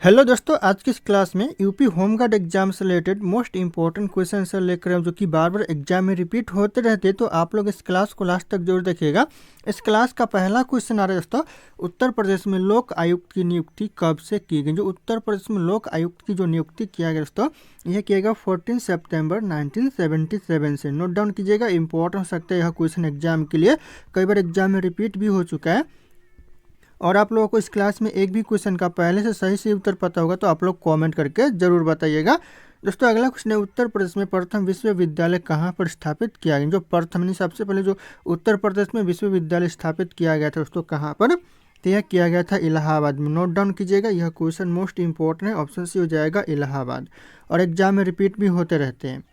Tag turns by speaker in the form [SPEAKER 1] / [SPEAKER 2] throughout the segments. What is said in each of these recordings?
[SPEAKER 1] Hello दोस्तों, आज की इस क्लास में यूपी होमगार्ड एग्जाम से related most important question answer लेकर आए जो कि बार बार एग्जाम में रिपीट होते रहते हैं। तो आप लोग इस क्लास को लास्ट तक जरूर देखिएगा। इस क्लास का पहला क्वेश्चन आ रहा है दोस्तों, उत्तर प्रदेश में लोक आयुक्त की नियुक्ति कब से की गई। जो उत्तर प्रदेश में लोक आयुक्त की जो नियुक्ति किया गया दोस्तों, यह किया गया 14 सितंबर 1977 से। नोट डाउन कीजिएगा, इंपॉर्टेंट हो सकता है यह क्वेश्चन एग्जाम के लिए, कई बार एग्जाम में रिपीट भी हो चुका है। और आप लोगों को इस क्लास में एक भी क्वेश्चन का पहले से सही उत्तर पता होगा तो आप लोग कमेंट करके जरूर बताइएगा। दोस्तों अगला क्वेश्चन है, उत्तर प्रदेश में प्रथम विश्वविद्यालय कहाँ पर स्थापित किया गया। जो प्रथम नहीं, सबसे पहले जो उत्तर प्रदेश में विश्वविद्यालय स्थापित किया गया था दोस्तों कहाँ पर, तो यह किया गया था इलाहाबाद में। नोट डाउन कीजिएगा, यह क्वेश्चन मोस्ट इंपॉर्टेंट है, ऑप्शन सी हो जाएगा इलाहाबाद, और एग्जाम में रिपीट भी होते रहते हैं।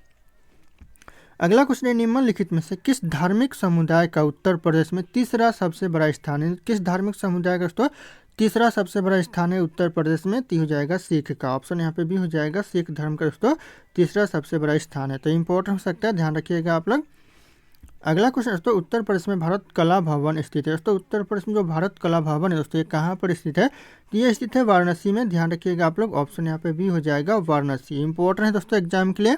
[SPEAKER 1] अगला क्वेश्चन है, निम्नलिखित में से किस धार्मिक समुदाय का उत्तर प्रदेश में तीसरा सबसे बड़ा स्थान है। किस धार्मिक समुदाय का दोस्तों तीसरा सबसे बड़ा स्थान है उत्तर प्रदेश में, तो हो जाएगा सिख का। ऑप्शन यहाँ पे भी हो जाएगा, सिख धर्म का दोस्तों तीसरा सबसे बड़ा स्थान है। तो इंपॉर्टेंट हो सकता है, ध्यान रखिएगा आप लोग। अगला क्वेश्चन दोस्तों, उत्तर प्रदेश में भारत कला भवन स्थित है। दोस्तों उत्तर प्रदेश में जो भारत कला भवन है दोस्तों, ये कहाँ पर स्थित है, तो ये स्थित है वाराणसी में। ध्यान रखिएगा आप लोग, ऑप्शन यहाँ पे भी हो जाएगा वाराणसी। इंपॉर्टेंट है दोस्तों एग्जाम के लिए।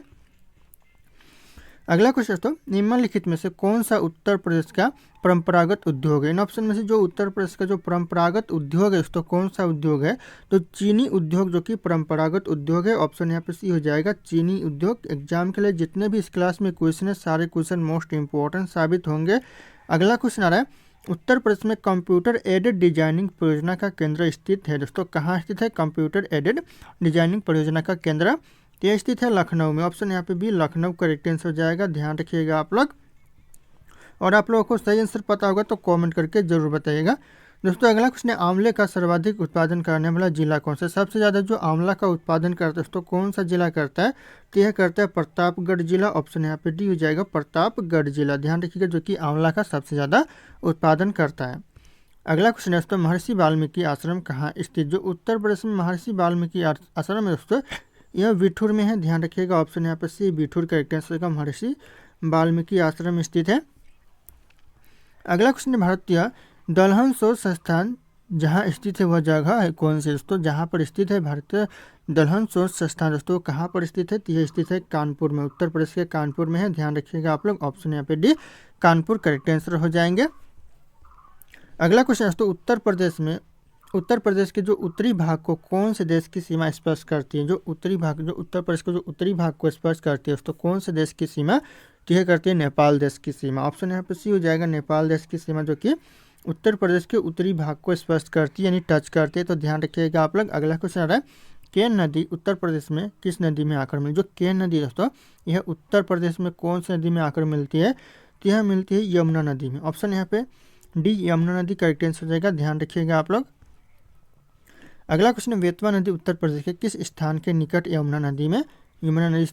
[SPEAKER 1] अगला क्वेश्चन दोस्तों, निम्नलिखित में से कौन सा उत्तर प्रदेश का परंपरागत उद्योग है। इन ऑप्शन में से जो उत्तर प्रदेश का जो परंपरागत उद्योग है दोस्तों कौन सा उद्योग है, तो चीनी उद्योग जो कि परंपरागत उद्योग है। ऑप्शन यहाँ पे सी हो जाएगा, चीनी उद्योग। एग्जाम के लिए जितने भी इस क्लास में क्वेश्चन है सारे क्वेश्चन मोस्ट इंपॉर्टेंट साबित होंगे। अगला क्वेश्चन आ रहा है, उत्तर प्रदेश में कंप्यूटर एडेड डिजाइनिंग परियोजना का केंद्र स्थित है। दोस्तों कहाँ स्थित है कंप्यूटर एडेड डिजाइनिंग परियोजना का केंद्र, यह स्थित है लखनऊ में। ऑप्शन यहाँ पे भी लखनऊ करेक्ट आंसर हो जाएगा, ध्यान रखिएगा आप लोग। और आप लोगों को सही आंसर पता होगा तो कमेंट करके जरूर बताइएगा। दोस्तों अगला क्वेश्चन है, आंवले का सर्वाधिक उत्पादन करने वाला जिला कौन सा। सबसे ज़्यादा जो आंवला का उत्पादन करता है दोस्तों कौन सा जिला करता है, तो यह करता है प्रतापगढ़ जिला। ऑप्शन यहाँ पे डी हो जाएगा, प्रतापगढ़ जिला। ध्यान रखिएगा, जो कि आंवला का सबसे ज़्यादा उत्पादन करता है। अगला क्वेश्चन है दोस्तों, महर्षि वाल्मीकि आश्रम कहाँ स्थित। जो उत्तर प्रदेश में महर्षि वाल्मीकि आश्रम है दोस्तों, यह बिठूर में है। ध्यान रखिएगा, ऑप्शन यहाँ पर सी बिठूर करेक्ट आंसर का महर्षि वाल्मीकि आश्रम स्थित है। अगला क्वेश्चन है, भारतीय दलहन शोध संस्थान जहाँ स्थित है वह जगह है कौन सी। दोस्तों जहाँ पर स्थित है भारतीय दलहन शोध संस्थान दोस्तों कहाँ पर स्थित है, तो यह स्थित है कानपुर में, उत्तर प्रदेश के कानपुर में है। ध्यान रखिएगा आप लोग, ऑप्शन यहाँ पे डी कानपुर करेक्ट आंसर हो जाएंगे। अगला क्वेश्चन दोस्तों, उत्तर प्रदेश के जो उत्तरी भाग को कौन से देश की सीमा स्पर्श करती है। जो उत्तरी भाग, जो उत्तर प्रदेश को जो उत्तरी भाग को स्पर्श करती है तो कौन से देश की सीमा, तो यह करती है नेपाल देश की सीमा। ऑप्शन यहाँ पे सी हो जाएगा, नेपाल देश की सीमा जो कि उत्तर प्रदेश के उत्तरी भाग को स्पर्श करती है यानी टच करती है। तो ध्यान रखिएगा आप लोग। अगला क्वेश्चन आ रहा है, केन नदी उत्तर प्रदेश में किस नदी में आकर मिली। जो केन नदी दोस्तों यह उत्तर प्रदेश में कौन सी नदी में आकर मिलती है, तो यह मिलती है यमुना नदी में। ऑप्शन यहाँ पे डी यमुना नदी करेक्ट आंसर हो जाएगा, ध्यान रखिएगा आप लोग। अगला क्वेश्चन है, बेतवा नदी उत्तर प्रदेश के किस स्थान के निकट यमुना नदी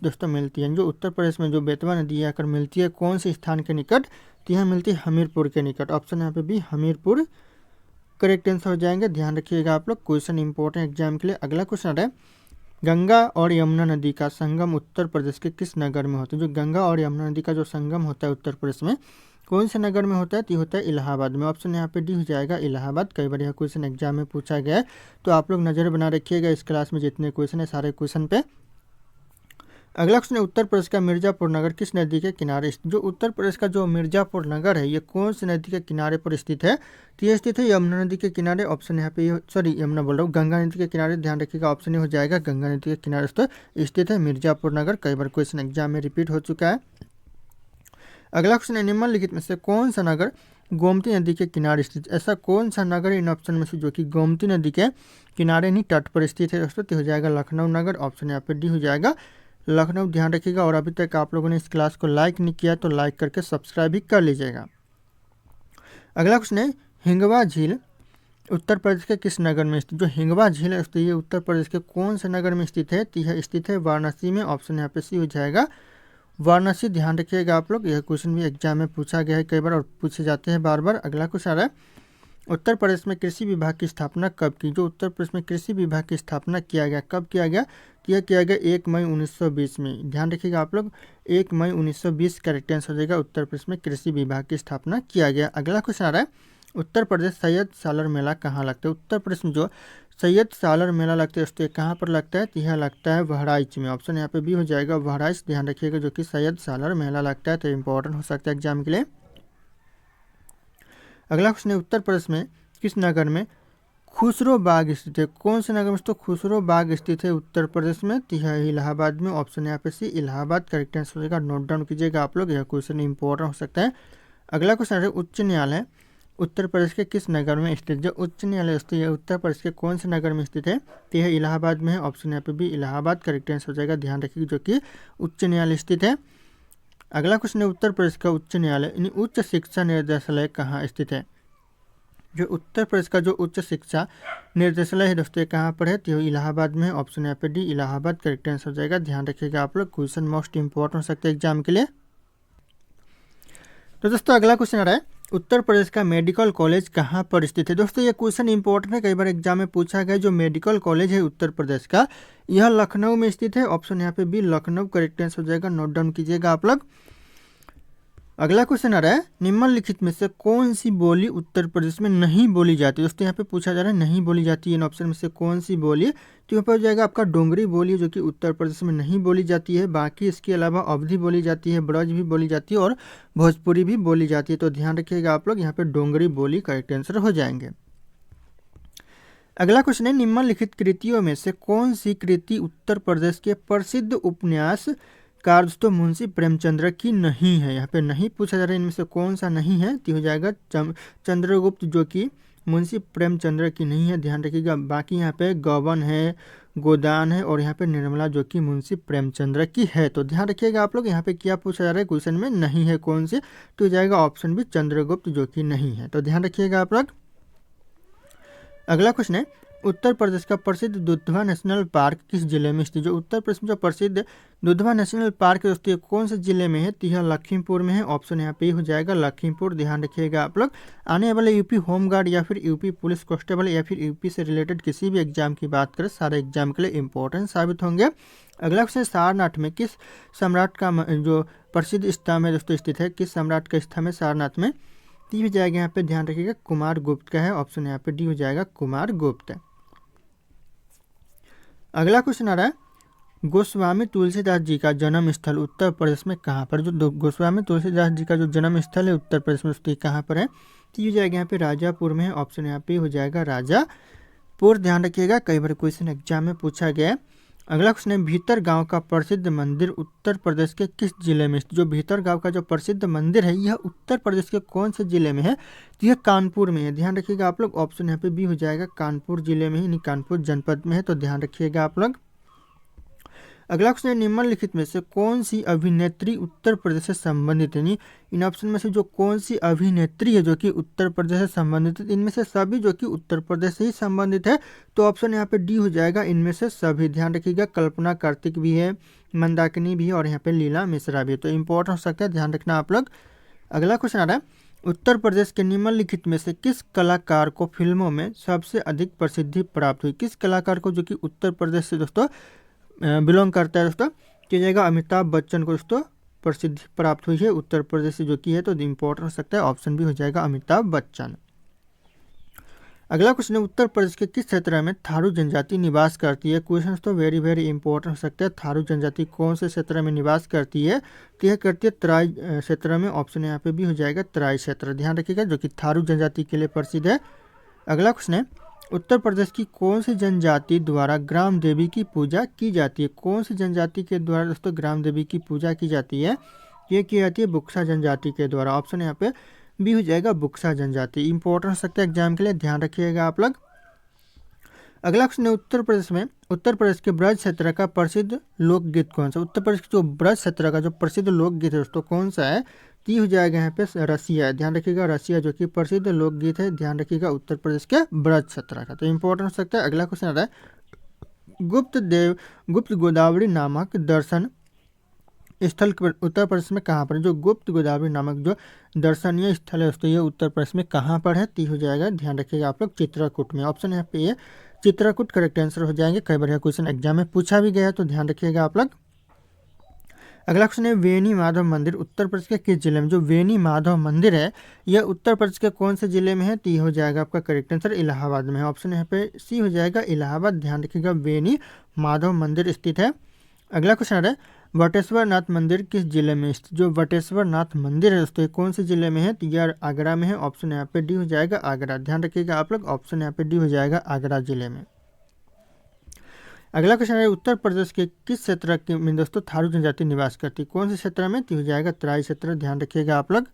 [SPEAKER 1] दोस्तों मिलती है। जो उत्तर प्रदेश में जो बेतवा नदी आकर मिलती है कौन से स्थान के निकट, तो यह मिलती है हमीरपुर के निकट। ऑप्शन यहाँ पे भी हमीरपुर करेक्ट आंसर हो जाएंगे, ध्यान रखिएगा आप लोग। क्वेश्चन इंपॉर्टेंट एग्जाम के लिए। अगला क्वेश्चन है, गंगा और यमुना नदी का संगम उत्तर प्रदेश के किस नगर में होता है। जो गंगा और यमुना नदी का जो संगम होता है उत्तर प्रदेश में कौन से नगर में होता है, तो होता है इलाहाबाद में। ऑप्शन यहाँ पे डी हो जाएगा इलाहाबाद। कई बार यह क्वेश्चन एग्जाम में पूछा गया है, तो आप लोग नज़र बना रखिएगा इस क्लास में जितने क्वेश्चन है सारे क्वेश्चन पे। अगला क्वेश्चन है, उत्तर प्रदेश का मिर्जापुर नगर किस नदी के किनारे स्थित। जो उत्तर प्रदेश का जो मिर्जापुर नगर है ये कौन सी नदी के किनारे पर स्थित है, तो ये स्थित है यमुना नदी के किनारे। ऑप्शन यहाँ पे यमुना बोल रहा हूँ, गंगा नदी के किनारे। ध्यान रखिएगा, ऑप्शन हो जाएगा गंगा नदी के किनारे दोस्तों स्थित है मिर्जापुर नगर। कई बार क्वेश्चन एग्जाम में रिपीट हो चुका है। अगला क्वेश्चन है, निम्नलिखित में से कौन सा नगर गोमती नदी के किनारे स्थित। ऐसा कौन सा नगर इन ऑप्शन में से जो कि गोमती नदी के किनारे नहीं तट पर स्थित है दोस्तों, तो हो जाएगा लखनऊ नगर। ऑप्शन यहाँ पे डी हो जाएगा लखनऊ, ध्यान रखिएगा। और अभी तक आप लोगों ने इस क्लास को लाइक नहीं किया तो लाइक करके सब्सक्राइब भी कर लीजिएगा। अगला क्वेश्चन है, हिंगवा झील उत्तर प्रदेश के किस नगर में स्थित। जो हिंगवा झील है तो ये उत्तर प्रदेश के कौन से नगर में स्थित है, तो यह स्थित है वाराणसी में। ऑप्शन यहाँ पे सी हो जाएगा वाराणसी, ध्यान रखिएगा आप लोग। यह क्वेश्चन भी एग्जाम में पूछा गया है कई बार और पूछे जाते हैं बार बार। अगला क्वेश्चन आ रहा है, उत्तर प्रदेश में कृषि विभाग की स्थापना कब की। जो उत्तर प्रदेश में कृषि विभाग की स्थापना किया गया, कब किया गया, यह किया गया 1 मई 1920 में। ध्यान रखिएगा आप लोग, 1 मई 1920 करेक्ट आंसर हो जाएगा। उत्तर प्रदेश में कृषि विभाग की स्थापना किया गया। अगला क्वेश्चन आ रहा है, उत्तर प्रदेश सैयद सालर मेला कहाँ लगता है। उत्तर प्रदेश में जो सैयद सालर मेला लगता है दोस्तों, ये कहाँ पर लगता है? तो यह लगता है बहराइच में। ऑप्शन यहाँ पे बी हो जाएगा बहराइच, ध्यान रखिएगा, जो कि सैयद सालर मेला लगता है, तो इंपॉर्टेंट हो सकता है एग्जाम के लिए। अगला क्वेश्चन है, उत्तर प्रदेश में किस नगर में खुसरो बाग स्थित है? कौन से नगर में दोस्तों खुसरो बाग स्थित है उत्तर प्रदेश में? तो यह इलाहाबाद में। ऑप्शन यहाँ पे सी इलाहाबाद करेक्ट आंसर हो जाएगा, नोट डाउन कीजिएगा आप लोग, यह क्वेश्चन इंपॉर्टेंट हो सकता है। अगला क्वेश्चन है, उच्च न्यायालय उत्तर प्रदेश के किस नगर में स्थित? जो उच्च न्यायालय दोस्तों, यह उत्तर प्रदेश के कौन से नगर में स्थित है? तो यह इलाहाबाद में है। ऑप्शन यहाँ पे भी इलाहाबाद करेक्ट आंसर हो जाएगा, ध्यान रखिए, जो कि उच्च न्यायालय स्थित है। अगला क्वेश्चन है, उत्तर प्रदेश का उच्च न्यायालय यानी उच्च शिक्षा निर्देशालय कहाँ स्थित है? जो उत्तर प्रदेश का जो उच्च शिक्षा निर्देशालय है दोस्तों, कहाँ पर है? तो इलाहाबाद में है। ऑप्शन यहाँ पे डी इलाहाबाद करेक्ट आंसर हो जाएगा, ध्यान रखिएगा आप लोग, क्वेश्चन मोस्ट इंपॉर्टेंट हो सकता है एग्जाम के लिए। तो दोस्तों अगला क्वेश्चन आ रहा है, उत्तर प्रदेश का मेडिकल कॉलेज कहाँ पर स्थित है? दोस्तों ये क्वेश्चन इंपॉर्टेंट है, कई बार एग्जाम में पूछा गया। जो मेडिकल कॉलेज है उत्तर प्रदेश का, यह लखनऊ में स्थित है। ऑप्शन यहाँ पे भी लखनऊ करेक्ट आंसर हो जाएगा, नोट डाउन कीजिएगा आप लोग। अगला क्वेश्चन आ रहा है, निम्नलिखित में से कौन सी बोली उत्तर प्रदेश में नहीं बोली जाती? दोस्तों यहाँ पे पूछा जा रहा है नहीं बोली जाती है, इन ऑप्शन में से कौन सी बोली? तो यहाँ पर हो जाएगा आपका डोंगरी बोली, जो कि उत्तर प्रदेश में नहीं बोली जाती है। बाकी इसके अलावा अवधी बोली जाती है, ब्रज भी बोली जाती है और भोजपुरी भी बोली जाती है। तो ध्यान रखिएगा आप लोग, यहाँ पे डोंगरी बोली करेक्ट आंसर हो जाएंगे। अगला क्वेश्चन है, निम्नलिखित कृतियों में से कौन सी कृति उत्तर प्रदेश के प्रसिद्ध उपन्यास कार दोस्तों मुंशी प्रेमचंद्र की नहीं है? यहाँ पे नहीं पूछा जा रहा है इनमें से कौन सा नहीं है, तो हो जाएगा चंद्रगुप्त, जो कि मुंशी प्रेमचंद्र की नहीं है, ध्यान रखिएगा। बाकी यहाँ पे गबन है, गोदान है और यहाँ पे निर्मला, जो कि मुंशी प्रेमचंद्र की है। तो ध्यान रखिएगा आप लोग, यहाँ पे क्या पूछा जा रहा है क्वेश्चन में, नहीं है कौन सी? तो हो जाएगा ऑप्शन भी चंद्रगुप्त, जो कि नहीं है। तो ध्यान रखिएगा आप लोग। अगला क्वेश्चन है, उत्तर प्रदेश का प्रसिद्ध दुधवा नेशनल पार्क किस जिले में स्थित? जो उत्तर प्रदेश में जो प्रसिद्ध दुधवा नेशनल पार्क है दोस्तों, कौन से जिले में है? तो यह लखीमपुर में है। ऑप्शन यहाँ पे हो जाएगा लखीमपुर, ध्यान रखिएगा आप लोग। आने वाले यूपी होमगार्ड या फिर यूपी पुलिस कांस्टेबल या फिर यूपी से रिलेटेड किसी भी एग्जाम की बात करें, सारे एग्जाम के लिए इंपॉर्टेंट साबित होंगे। अगला क्वेश्चन, सारनाथ में किस सम्राट का जो प्रसिद्ध स्तंभ है दोस्तों स्थित है? किस सम्राट का स्तंभ है सारनाथ में? टी हो जाएगा यहाँ पे, ध्यान रखिएगा कुमार गुप्त का है। ऑप्शन यहाँ पे डी हो जाएगा कुमार गुप्त। अगला क्वेश्चन आ रहा है, गोस्वामी तुलसीदास जी का जन्म स्थल उत्तर प्रदेश में कहाँ पर? जो गोस्वामी तुलसीदास जी का जो जन्म स्थल है उत्तर प्रदेश में उसकी कहाँ पर है? तो ये हो जाएगा यहाँ पे राजापुर में है। ऑप्शन यहाँ पे हो जाएगा राजापुर, ध्यान रखिएगा, कई बार क्वेश्चन एग्जाम में पूछा गया है। अगला क्वेश्चन है, भीतर गांव का प्रसिद्ध मंदिर उत्तर प्रदेश के किस जिले में? जो भीतर गांव का जो प्रसिद्ध मंदिर है, यह उत्तर प्रदेश के कौन से जिले में है? तो यह कानपुर में है, ध्यान रखिएगा आप लोग। ऑप्शन यहाँ पे बी हो जाएगा कानपुर जिले में, यानी कानपुर जनपद में है। तो ध्यान रखिएगा आप लोग। अगला क्वेश्चन है, निम्नलिखित में से कौन सी अभिनेत्री उत्तर प्रदेश से संबंधित है? इन ऑप्शन में से जो कौन सी अभिनेत्री है जो कि उत्तर प्रदेश से संबंधित है? इनमें से सभी जो कि उत्तर प्रदेश से ही संबंधित है। तो ऑप्शन यहाँ पे डी हो जाएगा, इनमें से सभी, ध्यान रखिएगा। कल्पना कार्तिक भी है, मंदाकिनी भी है और यहाँ पे लीला मिश्रा भी है। तो इंपॉर्टेंट हो सकता है, ध्यान रखना आप लोग। अगला क्वेश्चन आ रहा है, उत्तर प्रदेश के निम्नलिखित में से किस कलाकार को फिल्मों में सबसे अधिक प्रसिद्धि प्राप्त हुई? किस कलाकार को जो कि उत्तर प्रदेश से दोस्तों बिलोंग करता है दोस्तों? किया जाएगा अमिताभ बच्चन को दोस्तों प्रसिद्धि प्राप्त हुई है उत्तर प्रदेश से जो कि है। तो इंपॉर्टेंट हो सकता है, ऑप्शन भी हो जाएगा अमिताभ बच्चन। अगला क्वेश्चन है, उत्तर प्रदेश के किस क्षेत्र में थारू जनजाति निवास करती है? क्वेश्चन तो वेरी वेरी इंपॉर्टेंट हो सकता है। थारू जनजाति कौन से क्षेत्र में निवास करती है? तो यह करती है तराई क्षेत्र में। ऑप्शन यहाँ पे भी हो जाएगा तराई क्षेत्र, ध्यान रखिएगा, जो कि थारू जनजाति के लिए प्रसिद्ध है। अगला क्वेश्चन है, उत्तर प्रदेश की कौन सी जनजाति द्वारा ग्राम देवी की पूजा की जाती है? कौन सी जनजाति के द्वारा दोस्तों ग्राम देवी की पूजा की जाती है? ये की जाती है बुक्सा जनजाति के द्वारा। ऑप्शन यहाँ पे बी हो जाएगा बुक्सा जनजाति, इंपॉर्टेंट हो सकता है एग्जाम के लिए, ध्यान रखिएगा आप लोग। अगला क्वेश्चन है, उत्तर प्रदेश के ब्रज क्षेत्र का प्रसिद्ध लोकगीत कौन सा? उत्तर प्रदेश के जो ब्रज क्षेत्र का जो प्रसिद्ध लोकगीत है दोस्तों कौन सा है? ती हो जाएगा यहाँ पे रसिया, ध्यान रखिएगा, रसिया जो कि प्रसिद्ध लोकगीत है, ध्यान रखिएगा, उत्तर प्रदेश के ब्रज क्षेत्र का। तो इंपॉर्टेंट हो सकता है। अगला क्वेश्चन आ रहा है, गुप्त गोदावरी नामक दर्शन स्थल उत्तर प्रदेश में कहाँ पर है? जो गुप्त गोदावरी नामक जो दर्शनीय स्थल है दोस्तों, ये उत्तर प्रदेश में कहाँ पर है? ती हो जाएगा, ध्यान रखिएगा आप लोग, चित्रकूट में। ऑप्शन यहाँ पे ये चित्रकूट करेक्ट आंसर हो जाएंगे, कई बार क्वेश्चन एग्जाम में पूछा भी गया है, तो ध्यान रखिएगा आप लोग। अगला क्वेश्चन है वेनी माधव मंदिर उत्तर प्रदेश के किस जिले में? जो वेनी माधव मंदिर है यह उत्तर प्रदेश के कौन से जिले में है? तो ये हो जाएगा आपका करेक्ट आंसर इलाहाबाद में है। ऑप्शन यहाँ पे सी हो जाएगा इलाहाबाद। ध्यान रखिएगा वेनी माधव मंदिर स्थित है। अगला क्वेश्चन है वटेश्वर नाथ मंदिर किस जिले में स्थित? जो वटेश्वर नाथ मंदिर है दोस्तों कौन से जिले में है? तो यह आगरा में है। ऑप्शन यहाँ पे डी हो जाएगा आगरा। ध्यान रखिएगा आप लोग, ऑप्शन यहाँ पे डी हो जाएगा आगरा जिले में। अगला क्वेश्चन है उत्तर प्रदेश के किस क्षेत्र में दोस्तों थारू जनजाति निवास करती है? कौन से क्षेत्र में? तो हो जाएगा तराई क्षेत्र। ध्यान रखिएगा आप लोग।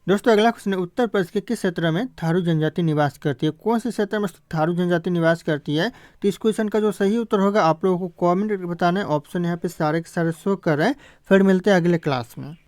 [SPEAKER 1] दोस्तों अगला क्वेश्चन है उत्तर प्रदेश के किस क्षेत्र में थारू जनजाति निवास करती है? कौन से क्षेत्र में थारू जनजाति निवास करती है? तो इस क्वेश्चन का जो सही उत्तर होगा आप लोगों को कमेंट करके बताना है। ऑप्शन यहाँ पे सारे के सारे शो कर रहे हैं। फिर मिलते हैं अगले क्लास में।